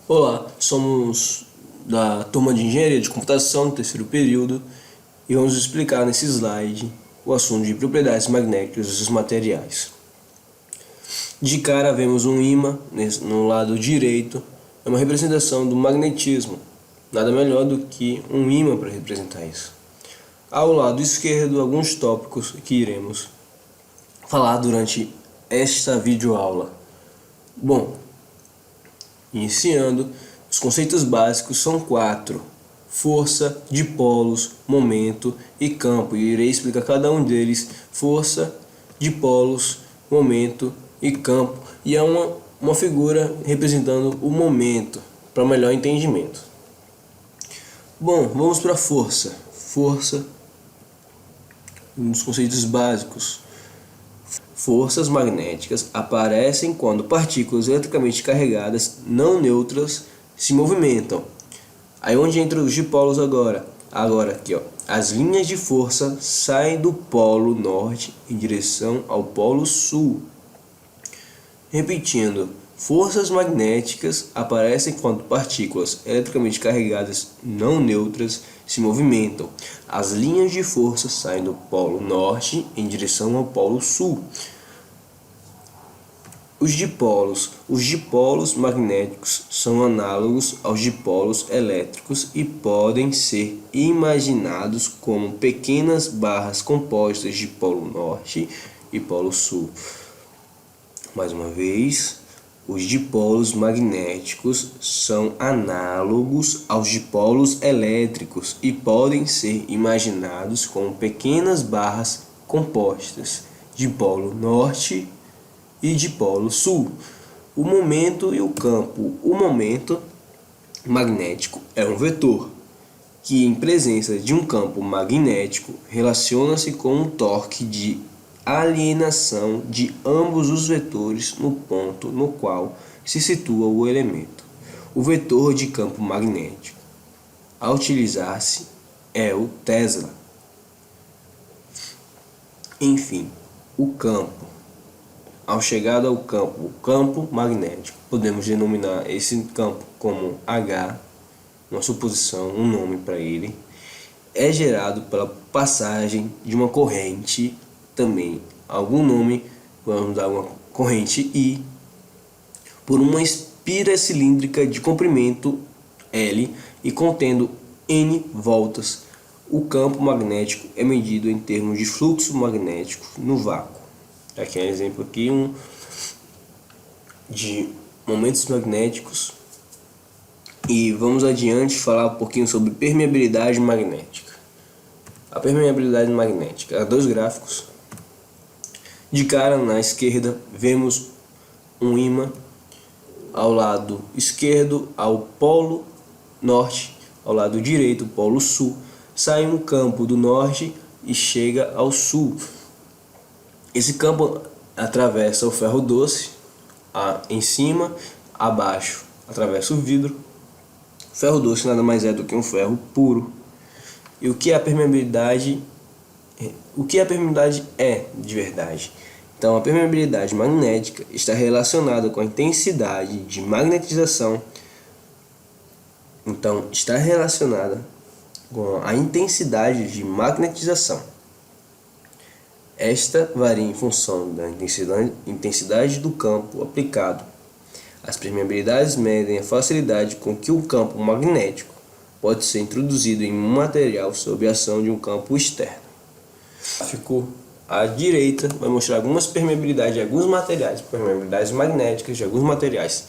Olá, somos da turma de Engenharia de Computação do terceiro período e vamos explicar nesse slide o assunto de propriedades magnéticas dos materiais. De cara vemos um ímã no lado direito, é uma representação do magnetismo, nada melhor do que um ímã para representar isso. Ao lado esquerdo, alguns tópicos que iremos falar durante esta videoaula. Bom, iniciando, os conceitos básicos são 4: força, dipolos, momento e campo. E irei explicar cada um deles: força, dipolos, momento e campo. E é uma figura representando o momento, para melhor entendimento. Bom, vamos para a força. Força, um dos conceitos básicos. Forças magnéticas aparecem quando partículas eletricamente carregadas não neutras se movimentam. Aí onde entram os dipolos agora? Agora aqui, ó. As linhas de força saem do polo norte em direção ao polo sul. Repetindo, forças magnéticas aparecem quando partículas eletricamente carregadas não neutras se movimentam. As linhas de força saem do polo norte em direção ao polo sul. Os dipolos magnéticos são análogos aos dipolos elétricos e podem ser imaginados como pequenas barras compostas de polo norte e polo sul. Mais uma vez, os dipolos magnéticos são análogos aos dipolos elétricos e podem ser imaginados como pequenas barras compostas de polo norte e de polo sul. O momento e o campo. O momento magnético é um vetor que, em presença de um campo magnético, relaciona-se com um torque de alienação de ambos os vetores no ponto no qual se situa o elemento. O vetor de campo magnético a utilizar-se é o Tesla. Enfim, o campo. Ao chegar ao campo, o campo magnético, podemos denominar esse campo como H, uma suposição, um nome para ele, é gerado pela passagem de uma corrente, também algum nome, vamos dar uma corrente I, por uma espira cilíndrica de comprimento L e contendo N voltas. O campo magnético é medido em termos de fluxo magnético no vácuo. Aqui é um exemplo aqui de momentos magnéticos. E vamos adiante falar um pouquinho sobre permeabilidade magnética. A permeabilidade magnética, há dois gráficos. De cara, na esquerda, vemos um ímã ao lado esquerdo ao polo norte, ao lado direito, polo sul. Sai um campo do norte e chega ao sul. Esse campo atravessa o ferro doce em cima, abaixo atravessa o vidro. O ferro doce nada mais é do que um ferro puro. E o que a permeabilidade é de verdade? Então, a permeabilidade magnética está relacionada com a intensidade de magnetização. Então, está relacionada com a intensidade de magnetização. Esta varia em função da intensidade do campo aplicado. As permeabilidades medem a facilidade com que o campo magnético pode ser introduzido em um material sob a ação de um campo externo. O gráfico à direita vai mostrar algumas permeabilidades de alguns materiais, permeabilidades magnéticas de alguns materiais,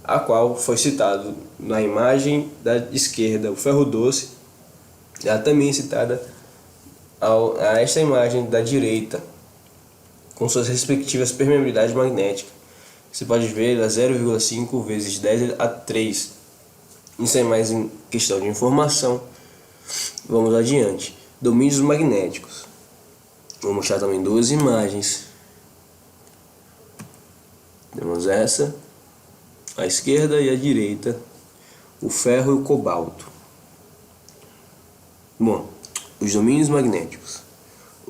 a qual foi citado na imagem da esquerda o ferro doce, já também citada a esta imagem da direita, com suas respectivas permeabilidades magnéticas. Você pode ver ela 0,5 vezes 10 a 3. Isso é mais em questão de informação. Vamos adiante. Domínios magnéticos. Vou mostrar também duas imagens. Temos essa, à esquerda e à direita, o ferro e o cobalto. Bom, os domínios magnéticos.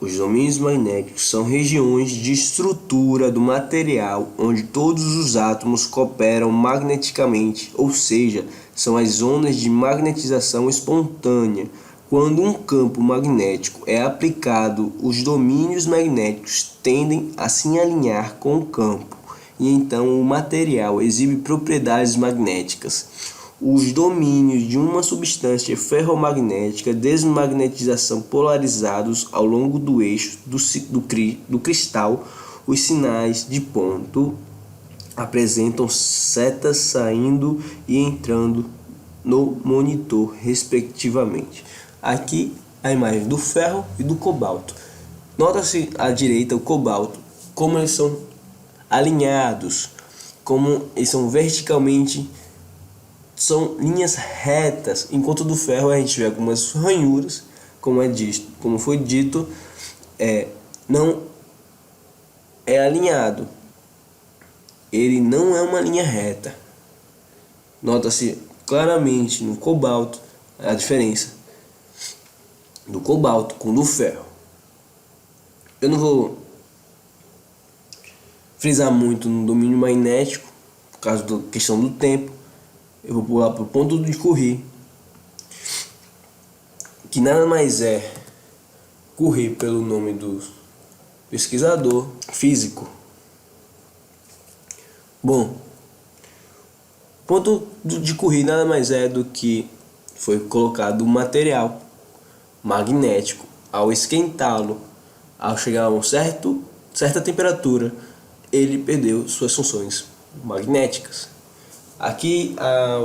Os domínios magnéticos são regiões de estrutura do material onde todos os átomos cooperam magneticamente, ou seja, são as zonas de magnetização espontânea. Quando um campo magnético é aplicado, os domínios magnéticos tendem a se alinhar com o campo, e então o material exibe propriedades magnéticas. Os domínios de uma substância ferromagnética desmagnetização polarizados ao longo do eixo do cristal. Os sinais de ponto apresentam setas saindo e entrando no monitor, respectivamente. Aqui a imagem do ferro e do cobalto. Nota-se à direita o cobalto, como eles são alinhados, como eles são verticalmente, são linhas retas, enquanto do ferro a gente vê algumas ranhuras, como foi dito, não é alinhado, ele não é uma linha reta. Nota-se claramente no cobalto a diferença do cobalto com o do ferro. Eu não vou frisar muito no domínio magnético, por causa da questão do tempo. Eu vou pular para o ponto de Curie, que nada mais é Curie pelo nome do pesquisador físico. Bom, o ponto de Curie nada mais é do que foi colocado um material magnético. Ao esquentá-lo, ao chegar a certa temperatura, ele perdeu suas funções magnéticas. Aqui a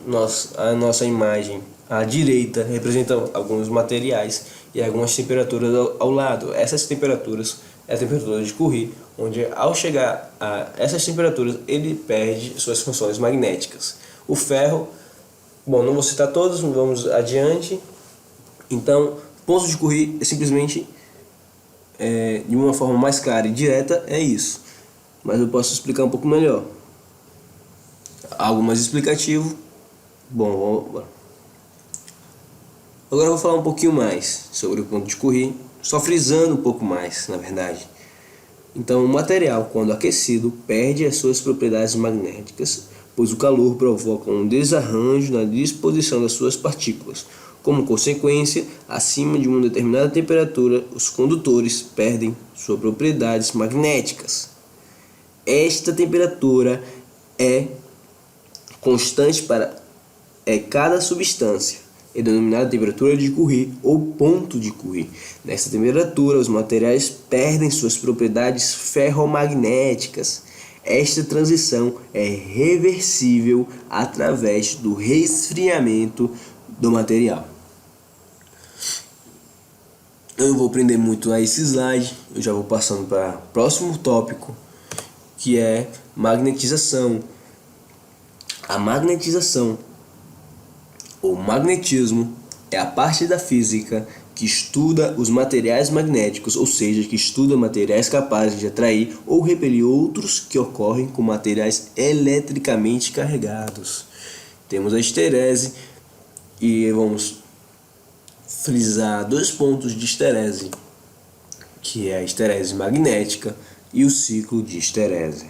nossa imagem à direita representa alguns materiais e algumas temperaturas ao lado. Essas temperaturas é a temperatura de Curie, onde ao chegar a essas temperaturas ele perde suas funções magnéticas. O ferro, bom, não vou citar todos, vamos adiante. Então, ponto de Curie é simplesmente, de uma forma mais clara e direta, é isso. Mas eu posso explicar um pouco melhor. Algo mais explicativo. Bom, vamos. Agora eu vou falar um pouquinho mais sobre o ponto de Curie, só frisando um pouco mais, na verdade. Então, o material, quando aquecido, perde as suas propriedades magnéticas, pois o calor provoca um desarranjo na disposição das suas partículas. Como consequência, acima de uma determinada temperatura, os condutores perdem suas propriedades magnéticas. Esta temperatura é constante para cada substância, é denominada temperatura de Curie ou ponto de Curie. Nessa temperatura, os materiais perdem suas propriedades ferromagnéticas. Esta transição é reversível através do resfriamento do material. Eu não vou prender muito a esse slide, eu já vou passando para o próximo tópico, que é magnetização. A magnetização, ou magnetismo, é a parte da física que estuda os materiais magnéticos, ou seja, que estuda materiais capazes de atrair ou repelir outros que ocorrem com materiais eletricamente carregados. Temos a esterese e vamos frisar dois pontos de esterese, que é a esterese magnética e o ciclo de esterese.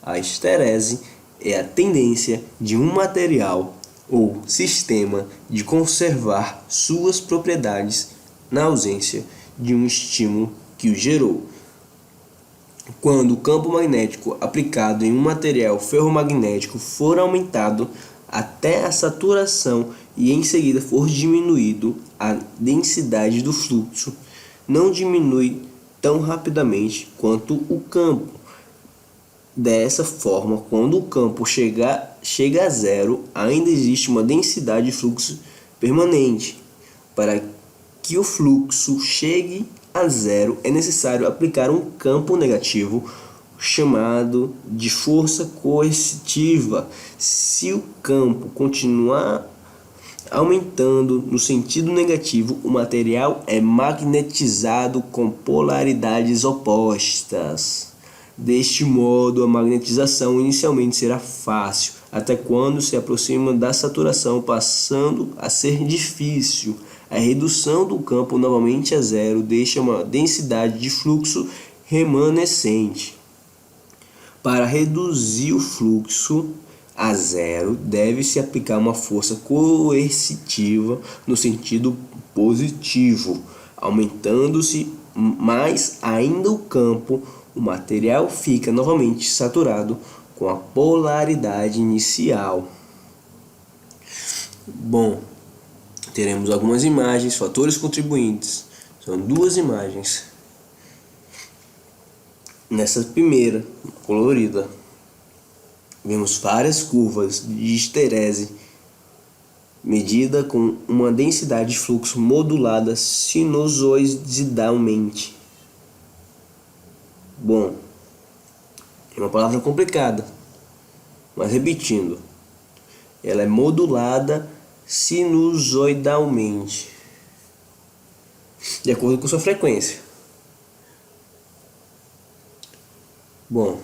A esterese é a tendência de um material ou sistema de conservar suas propriedades na ausência de um estímulo que o gerou. Quando o campo magnético aplicado em um material ferromagnético for aumentado até a saturação e em seguida for diminuído a densidade do fluxo, não diminui tão rapidamente quanto o campo. Dessa forma, quando o campo chega a zero, ainda existe uma densidade de fluxo permanente. Para que o fluxo chegue a zero, é necessário aplicar um campo negativo, chamado de força coercitiva. Se o campo continuar aumentando no sentido negativo, o material é magnetizado com polaridades opostas. Deste modo, a magnetização inicialmente será fácil, até quando se aproxima da saturação, passando a ser difícil. A redução do campo novamente a zero deixa uma densidade de fluxo remanescente. Para reduzir o fluxo a zero, deve-se aplicar uma força coercitiva no sentido positivo, aumentando-se mais ainda o campo, o material fica novamente saturado com a polaridade inicial. Bom, teremos algumas imagens, fatores contribuintes. São duas imagens. Nessa primeira, colorida, vemos várias curvas de histerese medida com uma densidade de fluxo modulada sinusoidalmente. Bom, é uma palavra complicada, mas repetindo, ela é modulada sinusoidalmente, de acordo com sua frequência. Bom,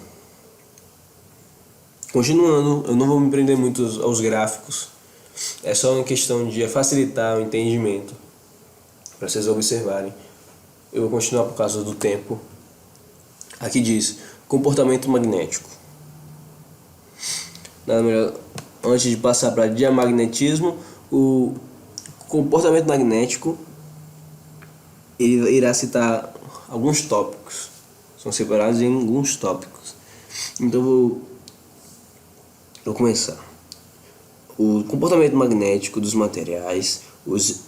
continuando, eu não vou me prender muito aos gráficos, é só uma questão de facilitar o entendimento, para vocês observarem. Eu vou continuar por causa do tempo. Aqui diz, comportamento magnético. Nada melhor, antes de passar para diamagnetismo, o comportamento magnético, ele irá citar alguns tópicos. São separados em alguns tópicos. Então vou começar. O comportamento magnético dos materiais, os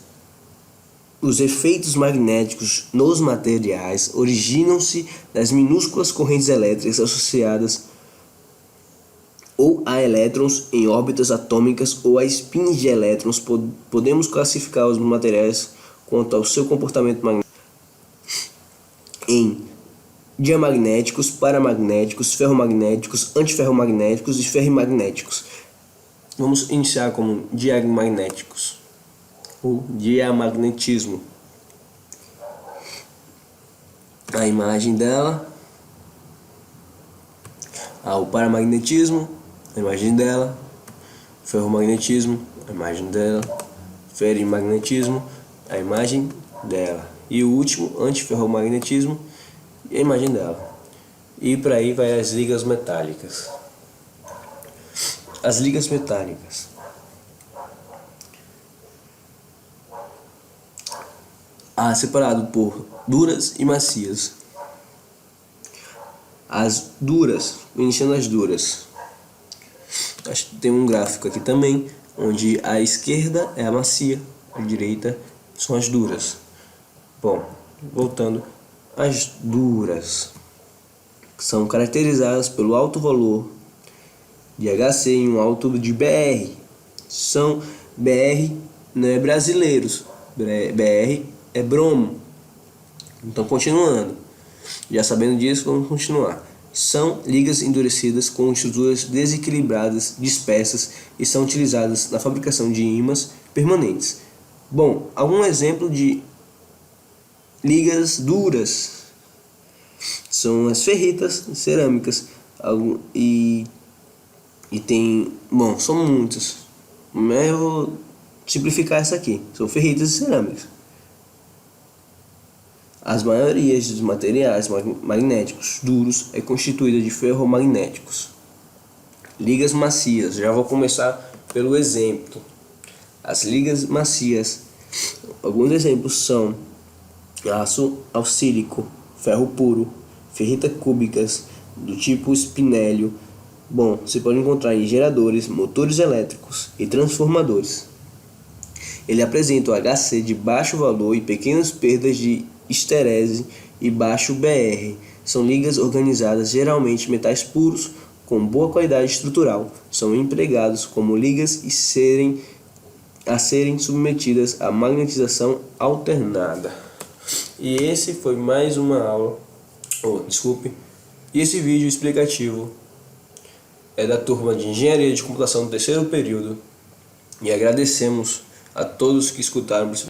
efeitos magnéticos nos materiais originam-se das minúsculas correntes elétricas associadas ou a elétrons em órbitas atômicas ou a spins de elétrons. Podemos classificar os materiais quanto ao seu comportamento magnético em diamagnéticos, paramagnéticos, ferromagnéticos, antiferromagnéticos e ferrimagnéticos. Vamos iniciar como diamagnéticos, o diamagnetismo. A imagem dela, o paramagnetismo, a imagem dela, ferromagnetismo, a imagem dela, ferrimagnetismo, a imagem dela, e o último, antiferromagnetismo, e a imagem dela. E por aí vai as ligas metálicas. As ligas metálicas. Separado por duras e macias. As duras, iniciando as duras. Acho que tem um gráfico aqui também, onde a esquerda é a macia, a direita são as duras. Bom, voltando. As duras são caracterizadas pelo alto valor de HC e um alto de BR. São BR não é brasileiros, BR é bromo. Então, continuando, já sabendo disso, vamos continuar. São ligas endurecidas com estruturas desequilibradas, dispersas e são utilizadas na fabricação de ímãs permanentes. Bom, algum exemplo de ligas duras são as ferritas cerâmicas e tem, bom, são muitas, mas eu vou simplificar essa aqui. São ferritas cerâmicas. As maiorias dos materiais magnéticos duros é constituída de ferromagnéticos. Ligas macias, já vou começar pelo exemplo. As ligas macias, alguns exemplos são aço auxílico, ferro puro, ferrita cúbicas do tipo espinélio. Bom, você pode encontrar em geradores, motores elétricos e transformadores. Ele apresenta o HC de baixo valor e pequenas perdas de histerese e baixo BR. São ligas organizadas, geralmente metais puros com boa qualidade estrutural. São empregados como ligas e serem submetidas à magnetização alternada. E esse foi mais uma aula, e esse vídeo explicativo é da turma de Engenharia de Computação do terceiro período, e agradecemos a todos que escutaram.